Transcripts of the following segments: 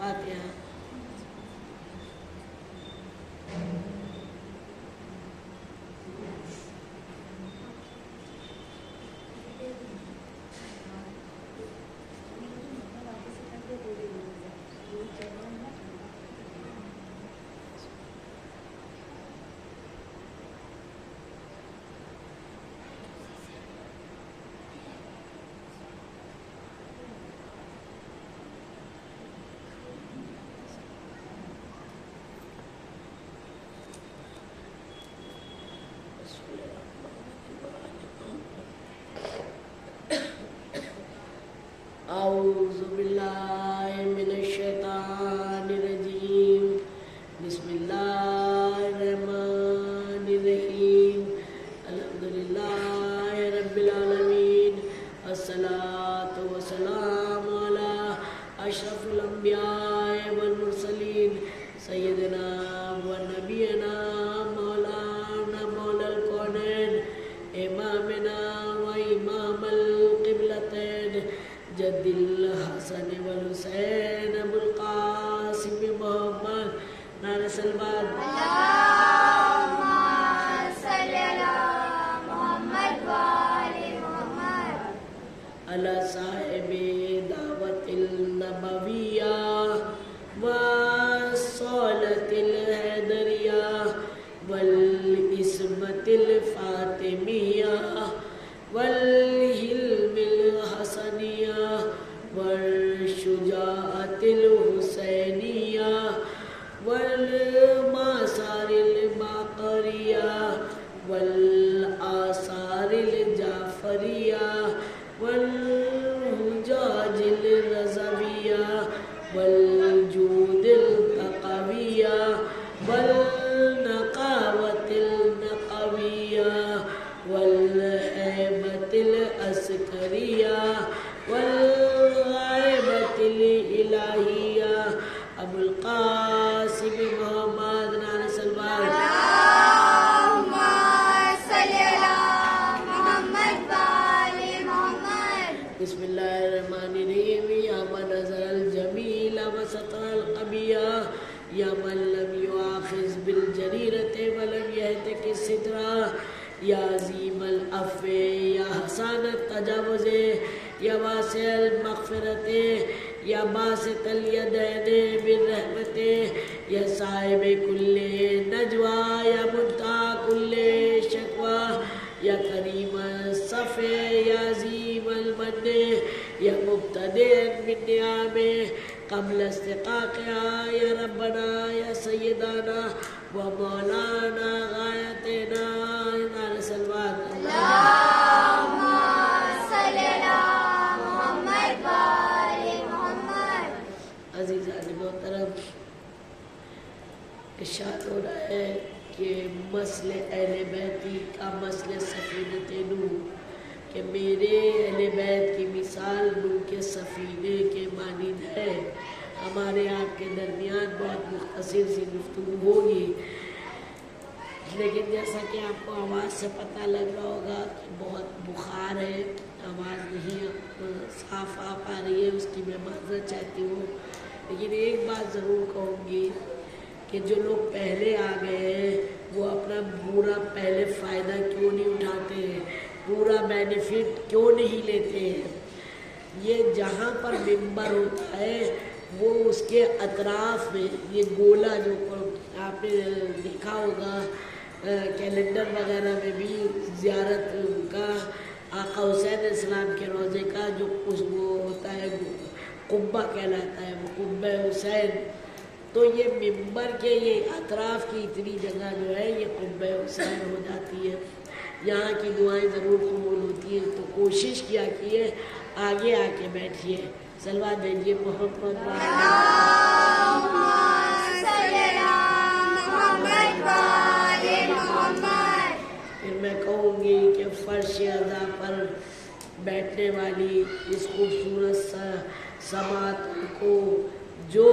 فاتحہ. اعوذ باللہ من الشیطان الرجیم. بسم اللہ الرحمن الرحیم. الحمدللہ رب العالمین. الصلاۃ والسلام علی اشرف الانبیاء والمرسلین سیدنا و نبینا مولانا مولا الکونین امامنا و امام القبلتین جد الحسن والحسین ابو القاسم محمد نعرہ سلوات. اللہم صلی علی محمد و آل محمد. علی صاحب دعوت النبویہ و صولت الحیدریہ والعصمت الفاطمیہ والحلم الحسنیہ والشجاعت الحسینیہ والمآثار الباقریہ والآثار الجعفریہ والحجاج الرضویہ والجود التقویہ والنقاوت النقویہ والہیبت العسکریہ والغائبت الالہیہ ابو القاسم محمد نعرہ سلوات. اللہم صلی علی محمد و آل محمد. بسم اللہ الرحمن الرحیم. یا من نظر الجمیل و سطر القبیہ یا من لم یؤاخذ بالجریرۃ ولم یہتک السترہ یا عظیم العفو یا حسان التجاوز یا واسع المغفرت یا باسط الیدین بالرحمت یا صاحب کل نجوہ یا منتہی کل شکوہ یا کریم الصف یا عظیم المن یا مبتدئ بالنعم قبل استحقاقها یا ربنا یا سیدنا و مولانا غایتنا نعرہ سلوات. اللہم صلی علی محمد و آل محمد. عزیزان محترم، ارشاد ہو رہا ہے کہ مسل اہل بیتی کا مسل سفینۃ نوح، کہ میرے اہل بیت کی مثال نوح کے سفینے کے مانند ہے. ہمارے آپ کے درمیان بہت مختصر سی گفتگو ہوگی، لیکن جیسا کہ آپ کو آواز سے پتہ لگ رہا ہوگا کہ بہت بخار ہے، آواز نہیں صاف آ پا رہی ہے، اس کی میں معذرت چاہتی ہوں. لیکن ایک بات ضرور کہوں گی کہ جو لوگ پہلے آ گئے ہیں وہ اپنا پورا پہلے فائدہ کیوں نہیں اٹھاتے ہیں، پورا بینیفٹ کیوں نہیں لیتے ہیں. یہ جہاں پر ممبر ہوتا ہے وہ اس کے اطراف میں یہ گولا جو آپ نے دیکھا ہوگا کیلنڈر وغیرہ میں بھی زیارت کا آقا حسین علیہ السلام کے روضے کا جو کچھ وہ ہوتا ہے قبہ کہلاتا ہے، وہ قبہ حسین. تو یہ ممبر کے یہ اطراف کی اتنی جگہ جو ہے یہ قبہ حسین ہو جاتی ہے. یہاں کی دعائیں ضرور قبول ہوتی ہیں، تو کوشش کیا کیے آگے آ کے بیٹھیے. سلوات بھیجیے محمد اللہم صلی علی محمد و آل محمد. پھر میں کہوں گی کہ فرش اعضا پر بیٹھنے والی اس خوبصورت سماعت کو جو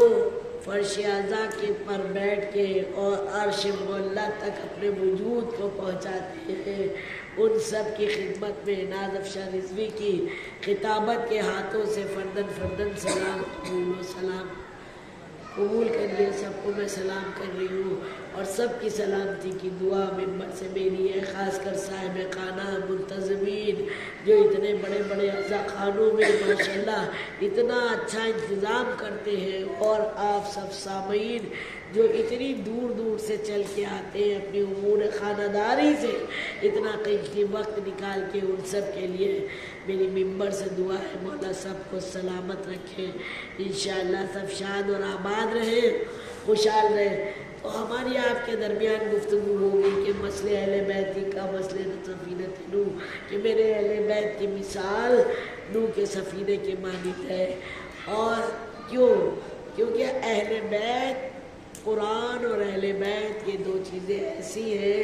فرش اعضا کے پر بیٹھ کے اور عرش معلیٰ تک اپنے وجود کو پہنچاتے ہیں، ان سب کی خدمت میں ناز افشاں رضوی کی خطابت کے ہاتھوں سے فردن فردن سلام قبول و سلام. قبول کریے. سب کو میں سلام کر رہی ہوں اور سب کی سلامتی کی دعا ممبر سے میری ہے، خاص کر صاحب خانہ منتظمین جو اتنے بڑے بڑے عزا خانوں میں ماشاءاللہ اتنا اچھا انتظام کرتے ہیں، اور آپ سب سامعین جو اتنی دور دور سے چل کے آتے ہیں اپنی امور خانہ داری سے اتنا قیمتی وقت نکال کے، ان سب کے لیے میری ممبر سے دعا ہے مولا سب کو سلامت رکھے، انشاءاللہ سب شاد اور آباد رہیں، خوشحال رہیں. تو ہماری آپ کے درمیان گفتگو ہوگی کہ مسئلہ اہل بیت کا، مسئلہ سفینۃ نوح، کہ میرے اہل بیت کی مثال نوح کے سفینے کے مانند ہے. اور کیونکہ اہل بیت، قرآن اور اہل بیت یہ دو چیزیں ایسی ہیں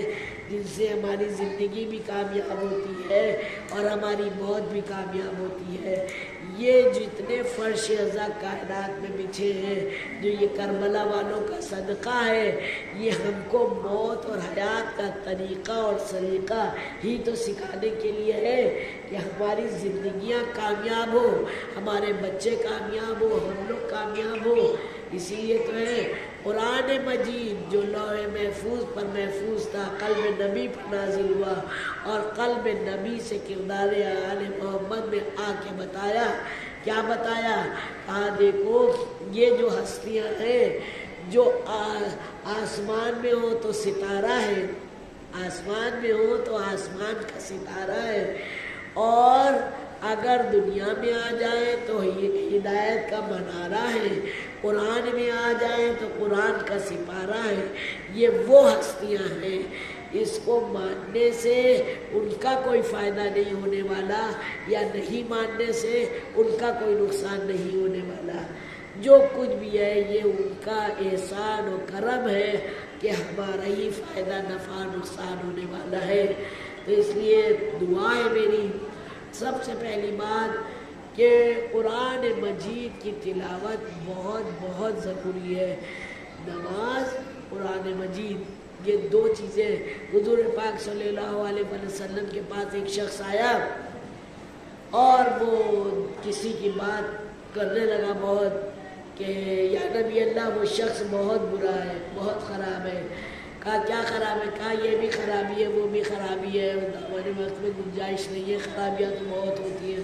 جن سے ہماری زندگی بھی کامیاب ہوتی ہے اور ہماری موت بھی کامیاب ہوتی ہے. یہ جتنے فرش ازا کائنات میں بچھے ہیں، جو یہ کربلا والوں کا صدقہ ہے، یہ ہم کو موت اور حیات کا طریقہ اور سلیقہ ہی تو سکھانے کے لیے ہے کہ ہماری زندگیاں کامیاب ہو، ہمارے بچے کامیاب ہو، ہم لوگ کامیاب ہو. اسی لیے تو ہے قرآن مجید جو لوح محفوظ پر محفوظ تھا، قلب نبی پر نازل ہوا اور قلب نبی سے کردار آل محمد میں آ کے بتایا. کیا بتایا؟ کہا دیکھو یہ جو ہستیاں ہیں، جو آسمان میں ہو تو ستارہ ہے، آسمان میں ہو تو آسمان کا ستارہ ہے، اور اگر دنیا میں آ جائے تو ہدایت کا منارہ ہے، قرآن میں آ جائیں تو قرآن کا سپارہ ہے. یہ وہ ہستیاں ہیں، اس کو ماننے سے ان کا کوئی فائدہ نہیں ہونے والا، یا نہیں ماننے سے ان کا کوئی نقصان نہیں ہونے والا. جو کچھ بھی ہے یہ ان کا احسان و کرم ہے کہ ہمارا ہی فائدہ نفع نقصان ہونے والا ہے. تو اس لیے دعا ہے میری سب سے پہلی بات کہ قرآن مجید کی تلاوت بہت بہت ضروری ہے. نماز، قرآن مجید، یہ دو چیزیں. حضور پاک صلی اللہ علیہ وسلم کے پاس ایک شخص آیا اور وہ کسی کی بات کرنے لگا بہت کہ یا نبی اللہ وہ شخص بہت برا ہے، بہت خراب ہے. کہا کیا خراب ہے؟ کہا یہ بھی خرابی ہے، وہ بھی خرابی ہے، ہمارے وقت میں گنجائش نہیں ہے، خرابیاں تو بہت ہوتی ہیں،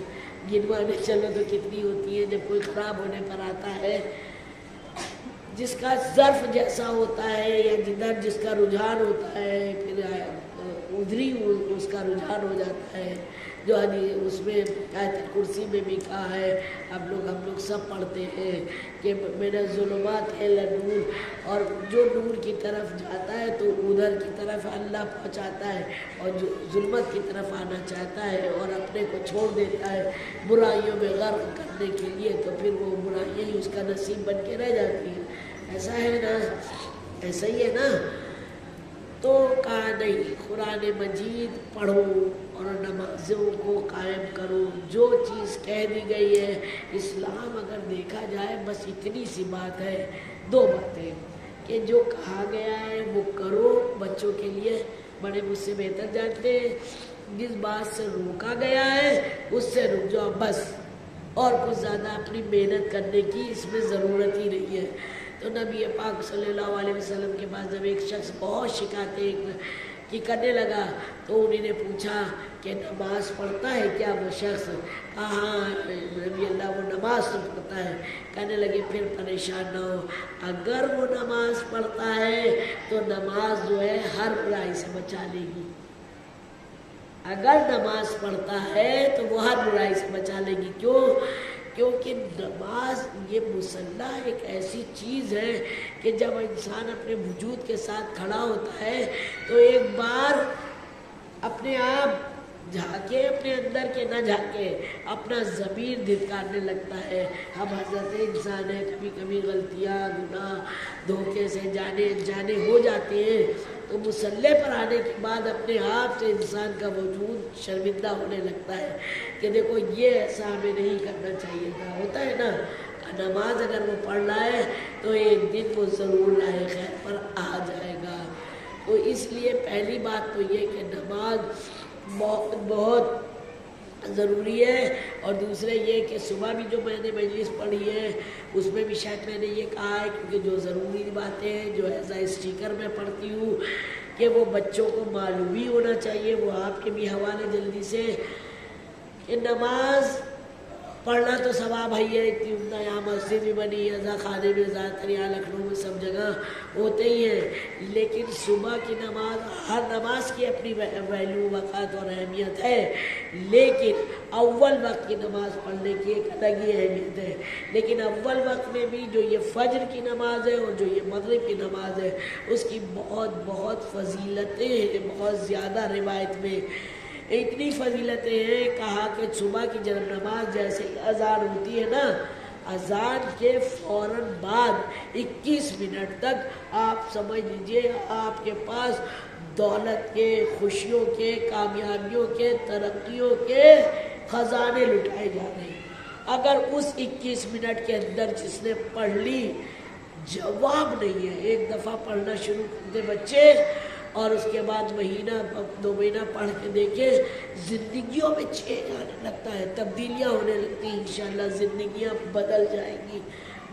گنوانے چلو تو کتنی ہوتی ہیں. جب کوئی خراب ہونے پر آتا ہے، جس کا ظرف جیسا ہوتا ہے یا جدھر جس کا رجحان ہوتا ہے پھر ادھری اس کا رجحان ہو جاتا ہے. جو اس میں آیت کرسی میں بھی کہا ہے، ہم لوگ سب پڑھتے ہیں کہ من الظلمات الی النور، اور جو نور کی طرف جاتا ہے تو ادھر کی طرف اللہ پہنچاتا ہے، اور جو ظلمت کی طرف آنا چاہتا ہے اور اپنے کو چھوڑ دیتا ہے برائیوں میں غرق کرنے کے لیے، تو پھر وہ برائیاں ہی اس کا نصیب بن کے رہ جاتی ہیں. ایسا ہے نا، ایسا ہی ہے نا. تو کہا نہیں، قرآن مجید پڑھو اور نمازوں کو قائم کرو. جو چیز کہہ دی گئی ہے، اسلام اگر دیکھا جائے بس اتنی سی بات ہے، دو باتیں کہ جو کہا گیا ہے وہ کرو. بچوں کے لیے بڑے مجھ سے بہتر جانتے ہیں، جس بات سے روکا گیا ہے اس سے رک جاؤ بس، اور کچھ زیادہ اپنی محنت کرنے کی اس میں ضرورت ہی نہیں ہے. تو نبی پاک صلی اللہ علیہ وسلم کے پاس جب ایک شخص بہت شکایتیں کی کرنے لگا تو انہوں نے پوچھا کہ نماز پڑھتا ہے کیا وہ شخص؟ کہا ہاں نبی اللہ وہ نماز تو پڑھتا ہے. کہنے لگے پھر پریشان نہ ہو، اگر وہ نماز پڑھتا ہے تو نماز جو ہے ہر برائی سے بچا لے گی. اگر نماز پڑھتا ہے تو وہ ہر برائی سے بچا لے گی. کیونکہ نماز یہ مصلی ایک ایسی چیز ہے کہ جب انسان اپنے وجود کے ساتھ کھڑا ہوتا ہے تو ایک بار اپنے آپ جھانکے، اپنے اندر کے نہ جھانکے، اپنا ضمیر دھتکارنے لگتا ہے. ہم حضرت انسان ہیں، کبھی کبھی غلطیاں، گناہ، دھوکے سے جانے انجانے ہو جاتے ہیں. تو مصلی پر آنے کے بعد اپنے آپ سے انسان کا وجود شرمندہ ہونے لگتا ہے کہ دیکھو یہ ایسا ہمیں نہیں کرنا چاہیے تھا. ہوتا ہے نا، نماز اگر وہ پڑھ رہا ہے تو ایک دن وہ ضرور راہ خیر پر آ جائے گا. تو اس لیے پہلی بات تو یہ کہ نماز بہت بہت ضروری ہے. اور دوسرے یہ کہ صبح بھی جو میں نے مجلس پڑھی ہے اس میں بھی شاید میں نے یہ کہا ہے، کیونکہ جو ضروری باتیں ہیں جو ایز اے اسٹیکر میں پڑھتی ہوں کہ وہ بچوں کو معلوم ہی ہونا چاہیے، وہ آپ کے بھی حوالے جلدی سے کہ نماز پڑھنا تو ثواب ہے، اتنی عمدہ یہاں مسجد بھی بنی ہے، خانے میں زیادہ تر یہاں لکھنؤ میں سب جگہ ہوتے ہی ہیں، لیکن صبح کی نماز، ہر نماز کی اپنی ویلیو، وقت اور اہمیت ہے، لیکن اول وقت کی نماز پڑھنے کی ایک الگ ہی اہمیت ہے. لیکن اول وقت میں بھی جو یہ فجر کی نماز ہے اور جو یہ مغرب کی نماز ہے اس کی بہت بہت فضیلتیں ہیں، بہت زیادہ روایت میں اتنی فضیلتیں ہیں. کہا کہ صبح کی جب نماز جیسے اذان ہوتی ہے نا، اذان کے فوراً بعد 21 منٹ تک آپ سمجھ لیجئے آپ کے پاس دولت کے، خوشیوں کے، کامیابیوں کے، ترقیوں کے خزانے لٹائے جا رہے ہیں. اگر اس 21 منٹ کے اندر جس نے پڑھ لی، جواب نہیں ہے. ایک دفعہ پڑھنا شروع کرتے بچے اور اس کے بعد مہینہ 2 مہینہ پڑھ کے دیکھیں، زندگیوں میں چینج آنے لگتا ہے، تبدیلیاں ہونے لگتی ہیں، انشاءاللہ زندگیاں بدل جائیں گی.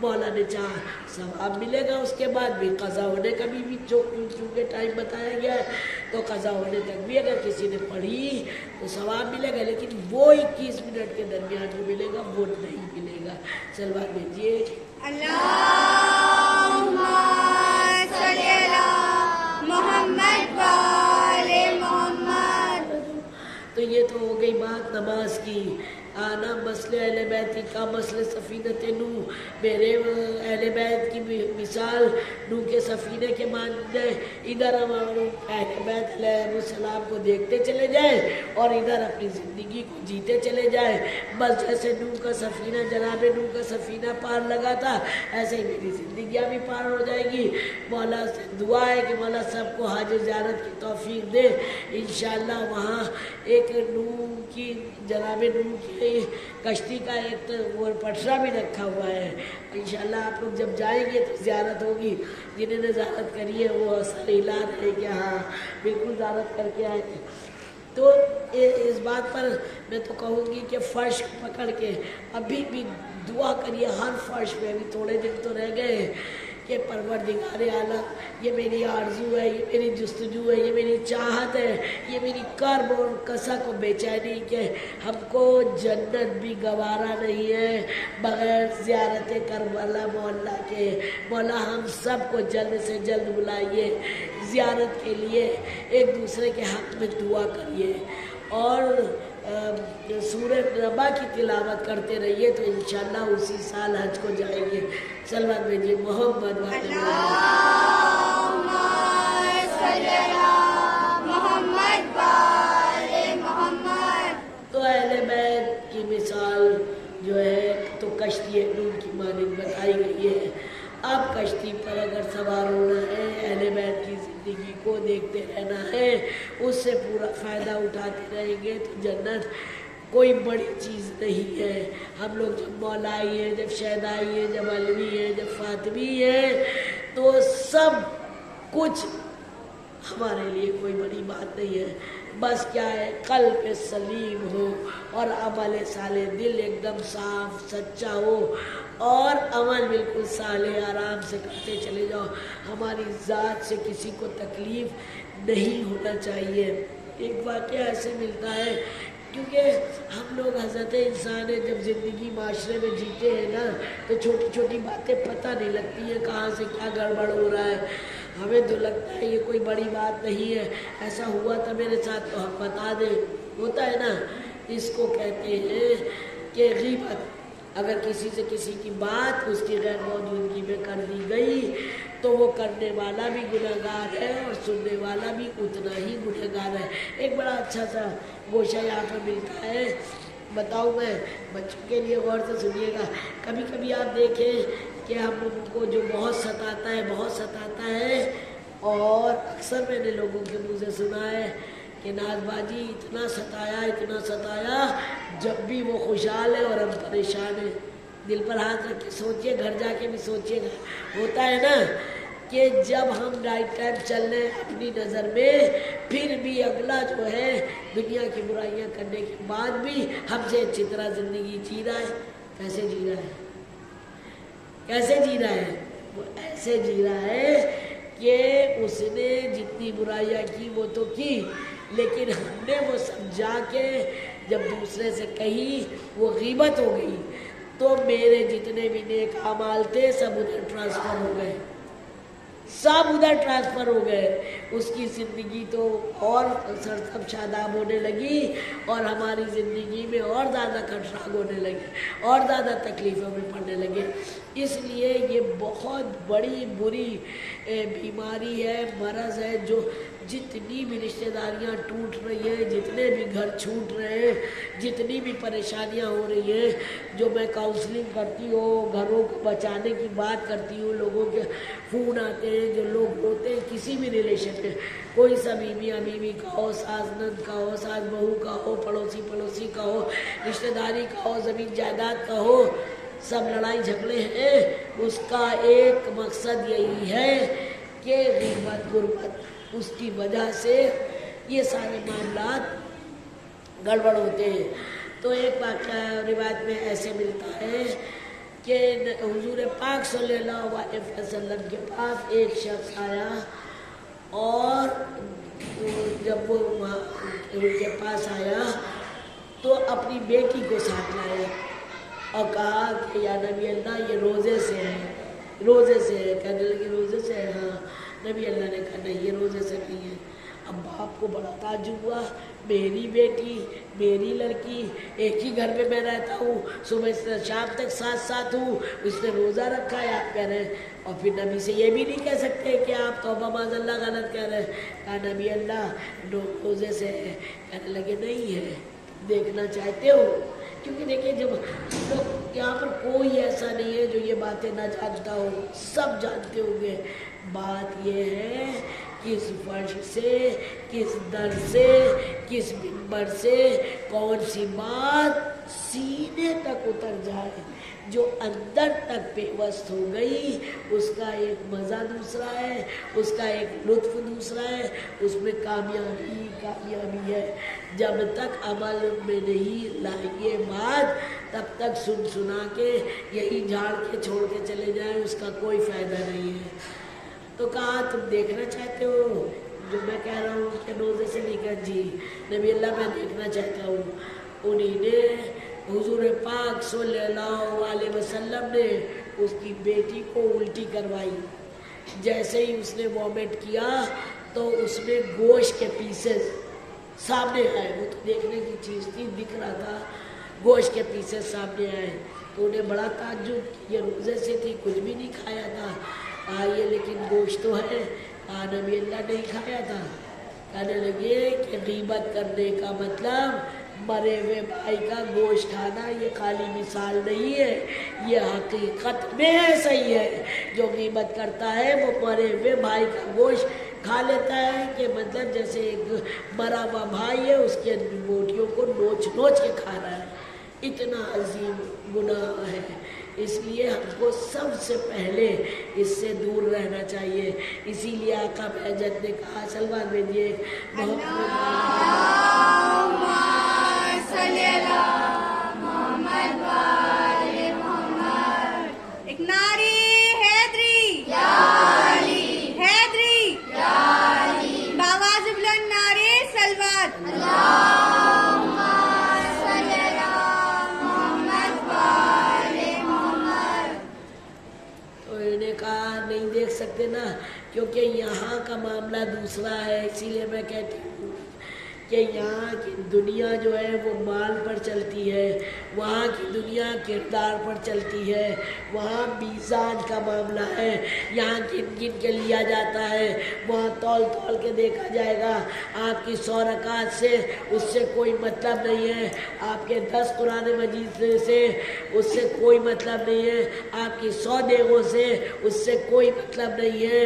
مولا نے چاہا ثواب ملے گا، اس کے بعد بھی قضا ہونے کا بھی چونکہ ٹائم بتایا گیا ہے تو قضا ہونے تک بھی اگر کسی نے پڑھی تو ثواب ملے گا، لیکن وہ 21 منٹ کے درمیان جو ملے گا وہ نہیں ملے گا. سلوات بھیجیے. اللہم صلی علی محمد وآل محمد. تو یہ تو ہو گئی بات نماز کی. آنا مسئلہ اہل بیت کا مسئلہ سفینت نوح، میرے اہل بیت کی مثال نوح کے سفینے کے مانند ہے. ادھر ہم اہل بیت علیہ السلام کو دیکھتے چلے جائیں اور ادھر اپنی زندگی کو جیتے چلے جائیں. بس جیسے نوح کا سفینہ، جناب نوح کا سفینہ پار لگا تھا، ایسے ہی میری زندگیاں بھی پار ہو جائے گی. مولا سے دعا ہے کہ مولا سب کو حج زیارت کی توفیق دے. انشاءاللہ وہاں ایک نوح کی، جناب نوح کی کشتی کا ایک وہ پٹرا بھی رکھا ہوا ہے. انشاءاللہ آپ لوگ جب جائیں گے تو زیارت ہوگی. جنہوں نے زیارت کری ہے وہ سر ہلا رہے کہ ہاں بالکل زیارت کر کے آئے تھے. تو اس بات پر میں تو کہوں گی کہ فرش پکڑ کے ابھی بھی دعا کریے ہر فرش پہ. ابھی تھوڑے دن تو رہ گئے کہ پروردگار عالم، یہ میری آرزو ہے، یہ میری جستجو ہے، یہ میری چاہت ہے، یہ میری کرب اور کسک و بے چینی کہ ہم کو جنت بھی گوارا نہیں ہے بغیر زیارت کربلا مولا کے. مولا ہم سب کو جلد سے جلد بلائیے زیارت کے لیے. ایک دوسرے کے حق میں دعا کریے اور سورہ نبا کی تلاوت کرتے رہیے تو انشاءاللہ اسی سال حج کو جائیں گے. سلوات بھیجیے محمد اللہم صلی علی محمد وآل محمد. تو اہل بیت کی مثال جو ہے تو کشتی نوح کی مانند بتائی گئی ہے. اب کشتی پر اگر سوار ہونا ہے، اہل بیت کی زندگی کو دیکھتے رہنا ہے، اس سے پورا فائدہ اٹھاتے رہیں گے تو جنت کوئی بڑی چیز نہیں ہے. ہم لوگ جب مولائی ہیں، جب شہدائی ہیں، جب علوی ہیں، جب فاطمی ہیں، تو سب کچھ ہمارے لیے کوئی بڑی بات نہیں ہے. بس کیا ہے، قلب سلیم ہو اور عمل صالح، دل ایک دم صاف سچا ہو اور عمل بالکل صالح آرام سے کرتے چلے جاؤ. ہماری ذات سے کسی کو تکلیف نہیں ہونا چاہیے. ایک واقعہ ایسے ملتا ہے کیونکہ ہم لوگ حضرت انسان ہیں، جب زندگی معاشرے میں جیتے ہیں نا تو چھوٹی چھوٹی باتیں پتہ نہیں لگتی ہیں کہاں سے کیا گڑبڑ ہو رہا ہے. ہمیں تو لگتا ہے یہ کوئی بڑی بات نہیں ہے، ایسا ہوا تھا میرے ساتھ تو ہم بتا دیں. ہوتا ہے نا، اس کو کہتے ہیں کہ غیبت. اگر کسی سے کسی کی بات اس کی غیر موجودگی میں کر دی گئی تو وہ کرنے والا بھی گنہگار ہے اور سننے والا بھی اتنا ہی گنہگار ہے. ایک بڑا اچھا سا گوشہ یہاں پر ملتا ہے، بتاؤں میں بچوں کے لیے، غور سے سنیے گا. کبھی کبھی آپ دیکھیں کہ ہم لوگوں کو جو بہت ستاتا ہے اور اکثر میں نے لوگوں کے منہ سے سنا ہے کہ ناز باجی اتنا ستایا جب بھی وہ خوشحال ہے اور ہم پریشان ہیں. دل پر ہاتھ رکھ کے سوچئے، گھر جا کے بھی سوچئے گا. ہوتا ہے نا کہ جب ہم رائٹ ٹائم چل رہے ہیں اپنی نظر میں، پھر بھی اگلا جو ہے دنیا کی برائیاں کرنے کے بعد بھی ہم سے اچھی طرح زندگی جی رہا ہے۔ کیسے جی رہا ہے؟ کیسے جی رہا ہے؟ وہ ایسے جی رہا ہے کہ اس نے جتنی برائیاں کی وہ تو کی، لیکن ہم نے وہ سمجھا کے جب دوسرے سے کہی وہ غیبت ہو گئی، تو میرے جتنے بھی نیک اعمال تھے سب ادھر ٹرانسفر ہو گئے، سب ادھر ٹرانسفر ہو گئے۔ اس کی زندگی تو اور سرسب شاداب ہونے لگی، اور ہماری زندگی میں اور زیادہ خطرات ہونے لگے، اور زیادہ تکلیفوں میں پڑنے لگے۔ اس لیے یہ بہت بڑی بری بیماری ہے، مرض ہے، جو جتنی بھی رشتہ داریاں ٹوٹ رہی ہیں، جتنے بھی گھر چھوٹ رہے ہیں، جتنی بھی پریشانیاں ہو رہی ہیں، جو میں کاؤنسلنگ کرتی ہوں، گھروں کو بچانے کی بات کرتی ہوں، لوگوں کے فون آتے ہیں، جو لوگ ہوتے ہیں کسی بھی ریلیشن میں، کوئی سا بیوی کا ہو، ساس نند کا ہو، ساس بہو کا ہو، پڑوسی کا ہو، رشتہ داری کا ہو، زمین جائیداد کا ہو، سب لڑائی جھگڑے ہیں، اس کا ایک مقصد یہی ہے کہ غیبت غربت، اس کی وجہ سے یہ سارے معاملات گڑبڑ ہوتے ہیں۔ تو ایک واقعہ روایت میں ایسے ملتا ہے کہ حضور پاک صلی اللہ علیہ وسلم کے پاس ایک شخص آیا، اور جب وہ ان کے پاس آیا تو اپنی بیٹی کو ساتھ لایا اور کہا کہ یا نبی اللہ یہ روزے سے ہے، روزے سے ہے۔ کہنے لگی روزے سے ہے؟ ہاں۔ نبی اللہ نے کہا نہیں، یہ روزے سے نہیں ہے۔ اب باپ کو بڑا تعجب ہوا، میری بیٹی، میری لڑکی، ایک ہی گھر میں میں رہتا ہوں، صبح سے شام تک ساتھ ہوں، اس نے روزہ رکھا ہے، آپ کہہ رہے ہیں؟ اور پھر نبی سے یہ بھی نہیں کہہ سکتے کہ آپ توبہ معاذ اللہ غلط کہہ رہے ہیں۔ کہا نبی اللہ روزے سے ہے۔ کہنے لگے نہیں ہے، دیکھنا چاہتے ہو؟ کیونکہ دیکھیں جب لوگ یہاں پر کوئی ایسا نہیں ہے جو یہ باتیں نہ جانتا ہو، سب جانتے ہوں گے۔ بات یہ ہے کس فرش سے، کس در سے، کس منبر سے کون سی بات سینے تک اتر جائے، جو اندر تک پیوست ہو گئی، اس کا ایک مزہ دوسرا ہے، اس کا ایک لطف دوسرا ہے، اس میں کامیابی ہے۔ جب تک عمل میں نہیں لائیے بات، تب تک سنا کے یہی جھاڑ کے چھوڑ کے چلے جائیں، اس کا کوئی فائدہ نہیں ہے۔ تو کہا تم دیکھنا چاہتے ہو جو میں کہہ رہا ہوں کہ روزے سے نہیں؟ کہا جی نبی اللہ میں دیکھنا چاہتا ہوں۔ انہی نے حضور پاک صلی اللہ علیہ وسلم نے اس کی بیٹی کو الٹی کروائی، جیسے ہی اس نے وامٹ کیا تو اس میں گوشت کے پیسز سامنے آئے، وہ تو دیکھنے کی چیز تھی، دکھ رہا تھا، گوشت کے پیسز سامنے آئے تو انہیں بڑا تعجب، یہ روزے سے تھی، کچھ بھی نہیں کھایا تھا۔ یہ لیکن گوشت تو ہے۔ نبی اللہ نہیں کھایا تھا۔ کہنے لگے کہ غیبت کرنے کا مطلب مرے ہوئے بھائی کا گوشت کھانا یہ خالی مثال نہیں ہے، یہ حقیقت میں ایسا ہی ہے۔ جو غیبت کرتا ہے وہ مرے ہوئے بھائی کا گوشت کھا لیتا ہے، کہ مطلب جیسے ایک مرا ہوا بھائی ہے اس کی بوٹیوں کو نوچ کے کھا رہا ہے۔ اتنا عظیم گناہ ہے، اس لیے ہم کو سب سے پہلے اس سے دور رہنا چاہیے۔ اسی لیے آقا بہجت نے کہا، سلمان بھیجیے، ایک نعرے حیدری، حیدری، بآواز بلند نعرے سلوات۔ نہیں دیکھ سکتے نا، کیونکہ یہاں کا معاملہ دوسرا ہے۔ اسی لیے میں کہتی ہوں کہ یہاں کی دنیا جو ہے وہ مال پر چلتی ہے، وہاں کی دنیا کردار پر چلتی ہے، وہاں میزان کا معاملہ ہے، یہاں گن کے لیا جاتا ہے، وہاں تول کے دیکھا جائے گا۔ آپ کی 100 رکعت سے اس سے کوئی مطلب نہیں ہے، آپ کے 10 قرآن مجید سے اس سے کوئی مطلب نہیں ہے، آپ کی 100 دیگوں سے اس سے کوئی مطلب نہیں ہے۔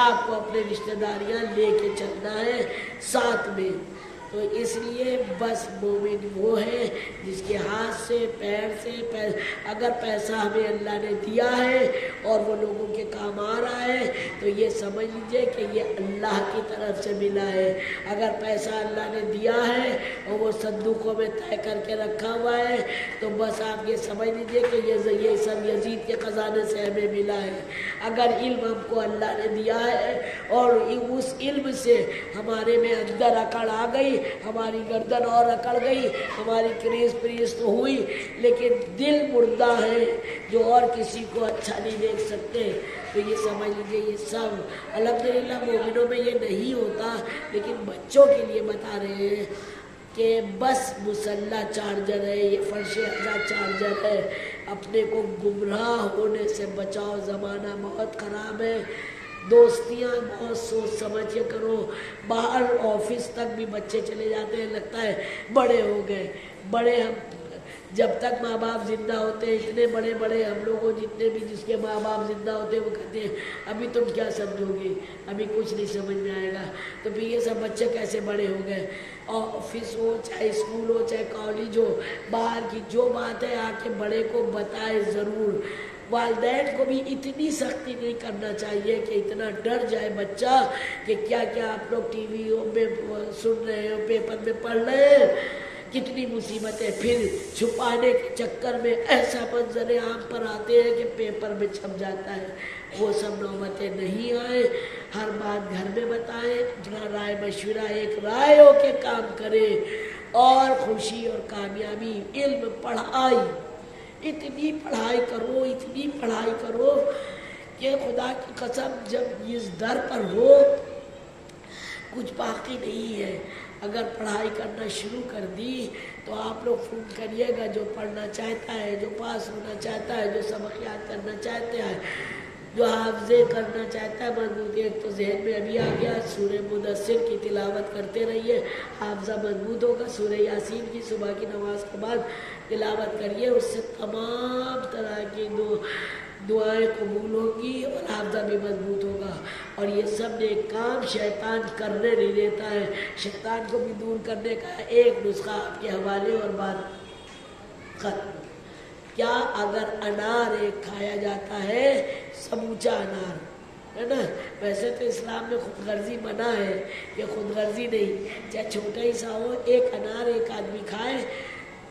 آپ کو اپنے رشتہ داریاں لے کے چلنا ہے ساتھ میں. تو اس لیے بس مومن وہ ہے جس کے ہاتھ سے پیر سے اگر پیسہ ہمیں اللہ نے دیا ہے اور وہ لوگوں کے کام آ رہا ہے تو یہ سمجھ لیجئے کہ یہ اللہ کی طرف سے ملا ہے. اگر پیسہ اللہ نے دیا ہے اور وہ صندوقوں میں طے کر کے رکھا ہوا ہے تو بس آپ یہ سمجھ لیجئے کہ یہ سب یزید کے خزانے سے ہمیں ملا ہے. اگر علم ہم کو اللہ نے دیا ہے اور اس علم سے ہمارے میں اندر اکڑ آ گئی، ہماری گردن اور اکڑ گئی، ہماری کریز پریز تو ہوئی لیکن دل مردہ ہے جو اور کسی کو اچھا نہیں دیکھ سکتے، تو یہ سمجھ لیجیے یہ سب الحمدللہ مومنوں میں یہ نہیں ہوتا. لیکن بچوں کے لیے بتا رہے ہیں کہ بس مسلح چارجر ہے، یہ فرش ازا چارجر ہے. اپنے کو گمراہ ہونے سے بچاؤ، زمانہ بہت خراب ہے. دوستیاں بہت سوچ سمجھ کے کرو. باہر آفس تک بھی بچے چلے جاتے ہیں، لگتا ہے بڑے ہو گئے. بڑے ہم جب تک ماں باپ زندہ ہوتے ہیں اتنے بڑے بڑے ہم لوگوں جتنے بھی جس کے ماں باپ زندہ ہوتے ہیں وہ کہتے ہیں ابھی تم کیا سمجھو گے، ابھی کچھ نہیں سمجھ میں آئے گا. تو پھر یہ سب بچے کیسے بڑے ہو گئے. آفس ہو چاہے اسکول ہو چاہے کالج ہو، باہر کی جو بات ہے آ کے بڑے کو بتائے ضرور. والدین کو بھی اتنی سختی نہیں کرنا چاہیے کہ اتنا ڈر جائے بچہ کہ کیا کیا آپ لوگ ٹی وی میں سن رہے ہو، پیپر میں پڑھ رہے ہیں، کتنی مصیبتیں. پھر چھپانے کے چکر میں ایسا منظر عام پر آتے ہیں کہ پیپر میں چھپ جاتا ہے. وہ سب نوبتیں نہیں آئیں. ہر بات گھر میں بتائیں، اپنا رائے مشورہ ایک رائے ہو کے کام کریں. اور خوشی اور کامیابی علم پڑھائی، اتنی پڑھائی کرو اتنی پڑھائی کرو کہ خدا کی قسم جب اس در پر ہو کچھ باقی نہیں ہے. اگر پڑھائی کرنا شروع کر دی تو آپ لوگ فون کریے گا. جو پڑھنا چاہتا ہے، جو پاس ہونا چاہتا ہے، جو سبق یاد کرنا چاہتا ہے، جو حافظے کرنا چاہتا ہے مضبوط. ایک تو ذہن میں ابھی آ گیا سورہ مدثر کی تلاوت کرتے رہیے، حافظہ مضبوط ہوگا. سورہ یاسین کی صبح کی نماز کے بعد تلاوت کریے، اس سے تمام طرح کی دعائیں قبول ہوگی اور حافظہ بھی مضبوط ہوگا. اور یہ سب نیک کام شیطان کرنے نہیں دیتا ہے. شیطان کو بھی دور کرنے کا ایک نسخہ آپ کے حوالے اور بات ختم. کیا اگر انار ایک کھایا جاتا ہے، سموچا انار ہے نا. ویسے تو اسلام میں خود غرضی منع ہے، یہ خود غرضی نہیں. چاہے چھوٹا ہی سا ہو، ایک انار ایک آدمی کھائے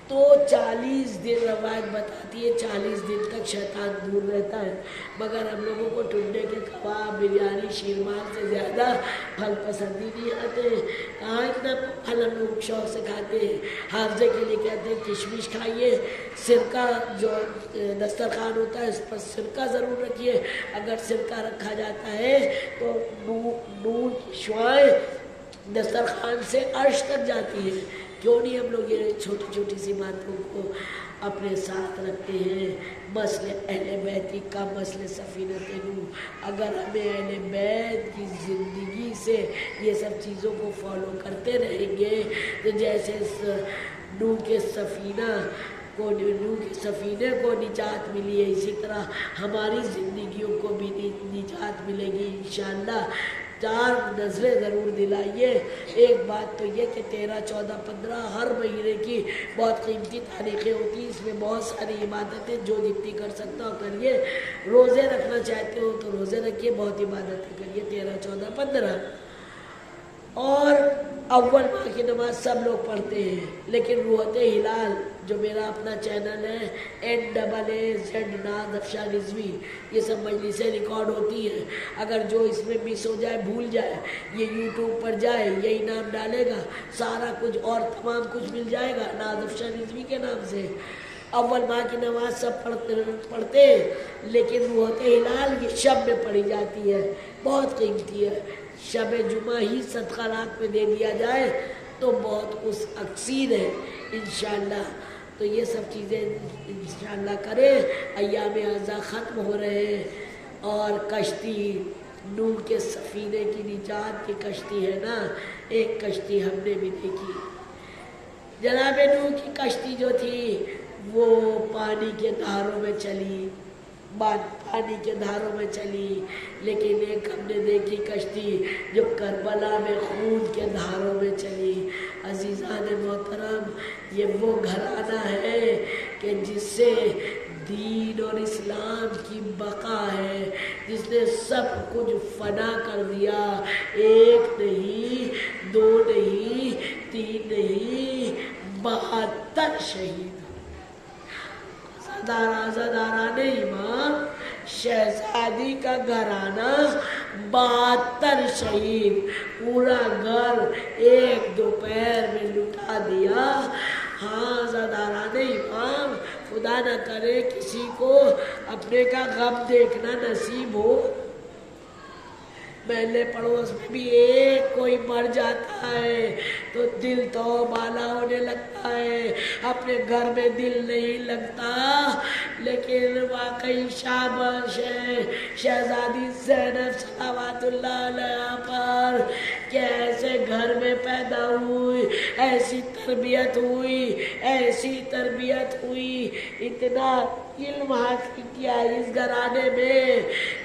تو 40 دن روایت بتاتی ہے 40 دن تک شیطان دور رہتا ہے. مگر ہم لوگوں کو ٹنڈے کے کباب، بریانی، شیرمال سے زیادہ پھل پسند ہی نہیں آتے. کہاں اتنا پھل ہم لوگ شوق سے کھاتے ہیں. حافظے کے لیے کہتے ہیں کشمش کھائیے، سرکہ جو دسترخوان ہوتا ہے اس پر سرکہ ضرور رکھیے. اگر سرکہ رکھا جاتا ہے تو نور کی شعائیں دسترخوان سے عرش تک جاتی ہے. کیوں نہیں ہم لوگ یہ چھوٹی چھوٹی سی باتوں کو اپنے ساتھ رکھتے ہیں. مسئلہ اہل بیت کا مسئلہ سفینۃ نوح. اگر ہمیں اہل بیت کی زندگی سے یہ سب چیزوں کو فالو کرتے رہیں گے تو جیسے نوح کے سفینے کو نجات ملی ہے، اسی طرح ہماری زندگیوں کو بھی نجات ملے گی انشاءاللہ. 4 نظریں ضرور دلائیے. ایک بات تو یہ کہ 13، 14، 15 ہر مہینے کی بہت قیمتی تاریخیں ہوتی ہیں. اس میں بہت ساری عبادتیں جو جتنی کر سکتا ہو کریے. روزے رکھنا چاہتے ہو تو روزے رکھیے، بہت عبادتیں کریے 13، 14، 15. اور اول ماہ کی نماز سب لوگ پڑھتے ہیں، لیکن روحت ہلال جو میرا اپنا چینل ہے NAAZ ناز افشان رضوی، یہ سب مجلسیں ریکارڈ ہوتی ہیں. اگر جو اس میں مس ہو جائے، بھول جائے، یہ یوٹیوب پر جائے، یہی نام ڈالے گا، سارا کچھ اور تمام کچھ مل جائے گا ناز افشان رضوی کے نام سے. اول ماہ کی نماز سب پڑھتے ہیں، لیکن روحت ہلال یہ شب میں پڑھی جاتی ہے، بہت قیمتی ہے. شب جمعہ ہی صدقہ رات میں دے دیا جائے تو بہت اس اکثیر ہے انشاءاللہ. تو یہ سب چیزیں انشاءاللہ کریں. ایام اعزا ختم ہو رہے ہیں اور کشتی نوح کے سفینے کی نجات کی کشتی ہے نا، ایک کشتی ہم نے بھی دیکھی. جناب نوح کی کشتی جو تھی وہ پانی کے دھاروں میں چلی، پانی کے دھاروں میں چلی، لیکن ایک ہم نے دیکھی کشتی جو کربلا میں خون کے دھاروں میں چلی۔ عزیزان محترم، یہ وہ گھرانہ ہے کہ جس سے دین اور اسلام کی بقا ہے، جس نے سب کچھ فنا کر دیا، ایک نہیں، دو نہیں، تین نہیں، 72 شہید۔ زداران امام شہزادی کا گھرانہ 72 شہید، پورا گھر ایک دوپہر میں لٹا دیا۔ ہاں زداران امام، خدا نہ کرے کسی کو اپنے کا غم دیکھنا نصیب ہو۔ محلے پڑوس میں بھی ایک کوئی مر جاتا ہے تو دل تو بالا ہونے لگتا ہے، اپنے گھر میں دل نہیں لگتا۔ لیکن واقعی شاباش ہے شہزادی زینب صلوات اللہ علیہ پر کہ ایسے گھر میں پیدا ہوئی، ایسی تربیت ہوئی، ایسی تربیت ہوئی، اتنا علم حاصل کیا اس گھرانے میں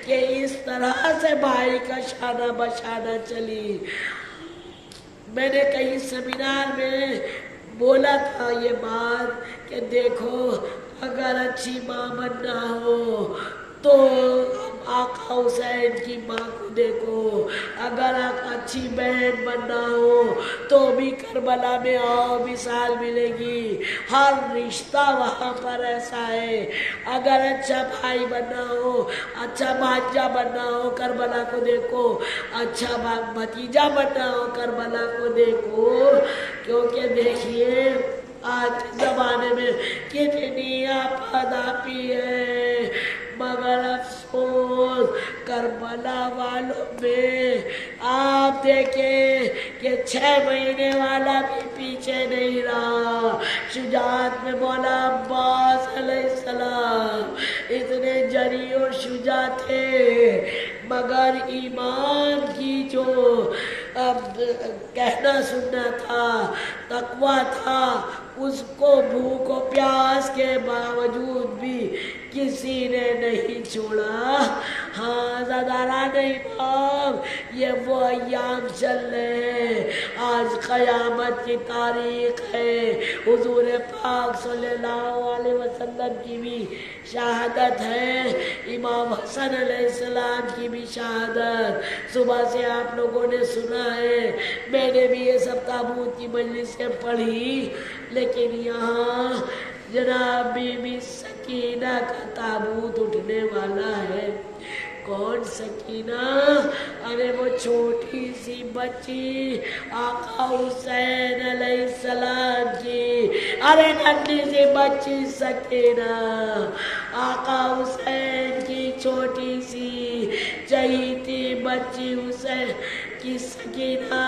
کہ اس طرح سے بھائی کا شانہ بشانہ چلی۔ میں نے کہیں سیمینار میں بولا تھا یہ بات کہ دیکھو، اگر اچھی ماں بننا ہو تو آقا حسین کی ماں کو دیکھو، اگر اچھی بہن بننا ہو تو بھی کربلا میں آؤ مثال ملے گی، ہر رشتہ وہاں پر ایسا ہے۔ اگر اچھا بھائی بننا ہو، اچھا بھانجا بننا ہو، کربلا کو دیکھو، اچھا بھتیجا بننا ہو، کربلا کو دیکھو۔ کیونکہ دیکھیے آج زمانے میں کتنی آپی ہے، مگر افسوس کربلا والوں میں آپ دیکھیں کہ 6 مہینے والا بھی پیچھے نہیں رہا۔ شجاعت میں مولا عباس علیہ السلام اتنے جری اور شجاع تھے، مگر ایمان کی جو کہنا سننا تھا، تقویٰ تھا، اس کو بھوک و پیاس کے باوجود بھی کسی نے نہیں چھوڑا۔ ہاں زداران امام، یہ وہ ایام چل رہے ہیں، آج قیامت کی تاریخ ہے۔ حضور پاک صلی اللہ علیہ وسلم کی بھی شہادت ہے، امام حسن علیہ السلام کی بھی شہادت صبح سے آپ لوگوں نے سنا ہے۔ میں نے بھی یہ سب تابوت کی مجلسیں پڑھی، لیکن یہاں جناب بی بی سکینہ کا تابوت اٹھنے والا ہے۔ کون سکینہ؟ ارے وہ چھوٹی سی بچی آقا حسین علیہ السلام کی، ارے ننھی سی بچی سکینہ، آقا حسین کی چھوٹی سی چہیتی بچی حسین کی سکینہ۔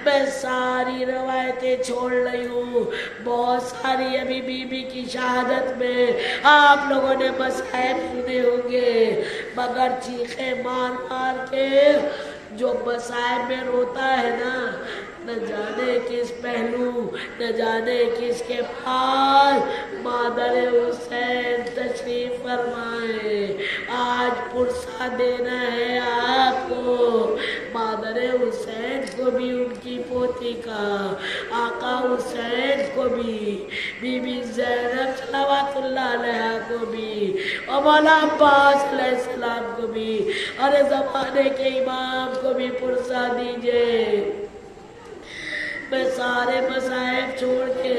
میں ساری روایتیں چھوڑ رہی ہوں، بہت ساری ابھی بی بی کی شہادت میں آپ لوگوں نے مصائب سنے ہوں گے، مگر چیخیں مار مار کے جو مصائب میں روتا ہے نا، نہ جانے کس پہلو، نہ جانے کس کے پاس مادر حسین تشریف فرمائے۔ آج پرسہ دینا ہے آپ کو، مادر حسین کو بھی ان کی پوتی کا، آقا حسین کو بھی، بی بی زینب صلوات اللہ علیہ کو بھی، اور مولا عباس علیہ السلام کو بھی، اور زمانے کے امام کو بھی پرسہ دیجئے۔ میں سارے مصائب چھوڑ کے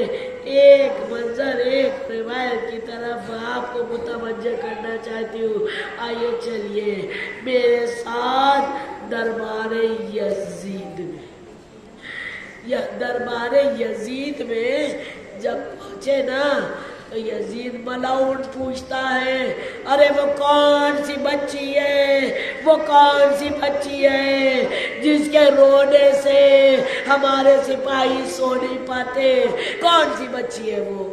ایک منظر، ایک روایت کی طرف آپ کو متوجہ کرنا چاہتی ہوں۔ آئیے چلیے میرے ساتھ دربار یزید میں۔ دربار یزید میں جب پہنچے نا تو یزید ملعون پوچھتا ہے، ارے وہ کون سی بچی ہے، وہ کون سی بچی ہے جس کے رونے سے ہمارے سپاہی سو نہیں پاتے، کون سی بچی ہے وہ؟